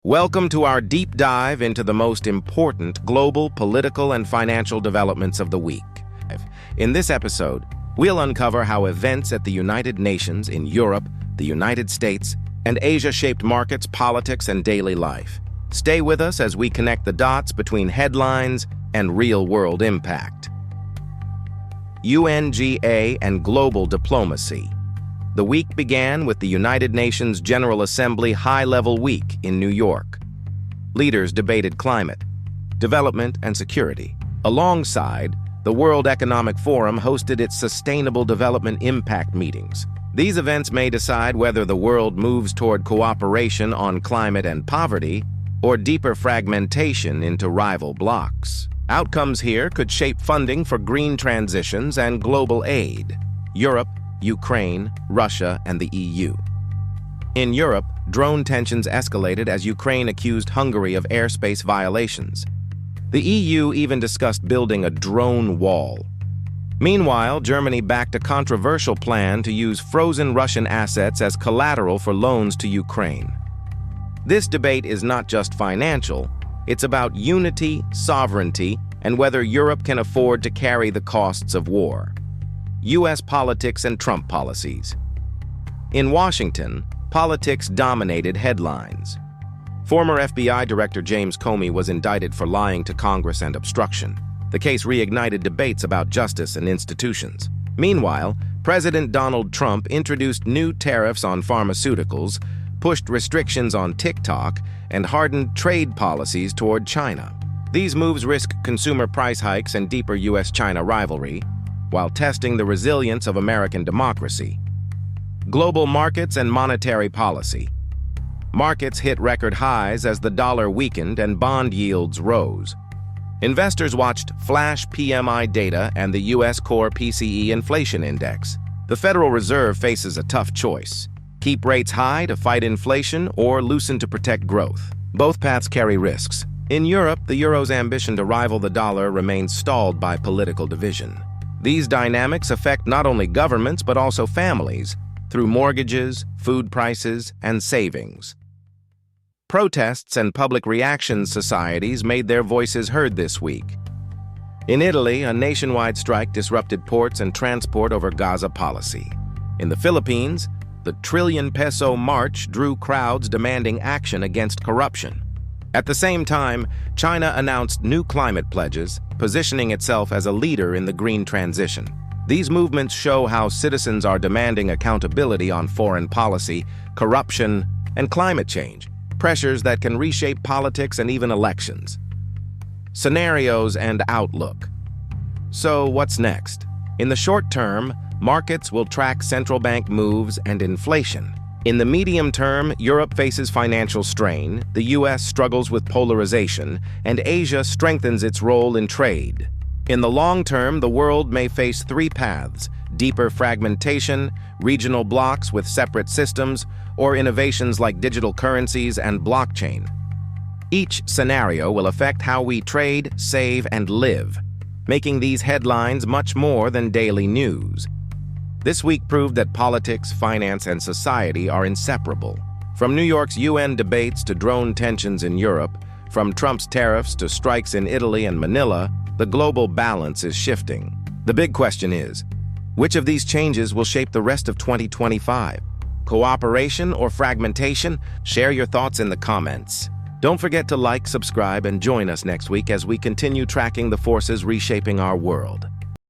Welcome to our deep dive into the most important global, political, and financial developments of the week. In this episode, we'll uncover how events at the United Nations in Europe, the United States, and Asia shaped markets, politics, and daily life. Stay with us as we connect the dots between headlines and real-world impact. UNGA and global diplomacy. The week began with the United Nations General Assembly High-Level Week in New York. Leaders debated climate, development, and security. Alongside, the World Economic Forum hosted its Sustainable Development Impact meetings. These events may decide whether the world moves toward cooperation on climate and poverty or deeper fragmentation into rival blocs. Outcomes here could shape funding for green transitions and global aid. Europe, Ukraine, Russia, and the EU. In Europe, drone tensions escalated as Ukraine accused Hungary of airspace violations. The EU even discussed building a drone wall. Meanwhile, Germany backed a controversial plan to use frozen Russian assets as collateral for loans to Ukraine. This debate is not just financial, it's about unity, sovereignty, and whether Europe can afford to carry the costs of war. U.S. politics and Trump policies. In Washington, politics dominated headlines. Former FBI Director James Comey was indicted for lying to Congress and obstruction. The case reignited debates about justice and institutions. Meanwhile, President Donald Trump introduced new tariffs on pharmaceuticals, pushed restrictions on TikTok, and hardened trade policies toward China. These moves risk consumer price hikes and deeper U.S.-China rivalry, while testing the resilience of American democracy. Global markets and monetary policy. Markets hit record highs as the dollar weakened and bond yields rose. Investors watched flash PMI data and the U.S. core PCE inflation index. The Federal Reserve faces a tough choice: keep rates high to fight inflation or loosen to protect growth. Both paths carry risks. In Europe, the euro's ambition to rival the dollar remains stalled by political division. These dynamics affect not only governments but also families through mortgages, food prices, and savings. Protests and public reaction societies made their voices heard this week. In Italy, a nationwide strike disrupted ports and transport over Gaza policy. In the Philippines, the trillion peso march drew crowds demanding action against corruption. At the same time, China announced new climate pledges, positioning itself as a leader in the green transition. These movements show how citizens are demanding accountability on foreign policy, corruption, and climate change, pressures that can reshape politics and even elections. Scenarios and outlook. So what's next? In the short term, markets will track central bank moves and inflation. In the medium term, Europe faces financial strain, the U.S. struggles with polarization, and Asia strengthens its role in trade. In the long term, the world may face three paths: deeper fragmentation, regional blocs with separate systems, or innovations like digital currencies and blockchain. Each scenario will affect how we trade, save, and live, making these headlines much more than daily news. This week proved that politics, finance, and society are inseparable. From New York's UN debates to drone tensions in Europe, from Trump's tariffs to strikes in Italy and Manila, the global balance is shifting. The big question is, which of these changes will shape the rest of 2025? Cooperation or fragmentation? Share your thoughts in the comments. Don't forget to like, subscribe, and join us next week as we continue tracking the forces reshaping our world.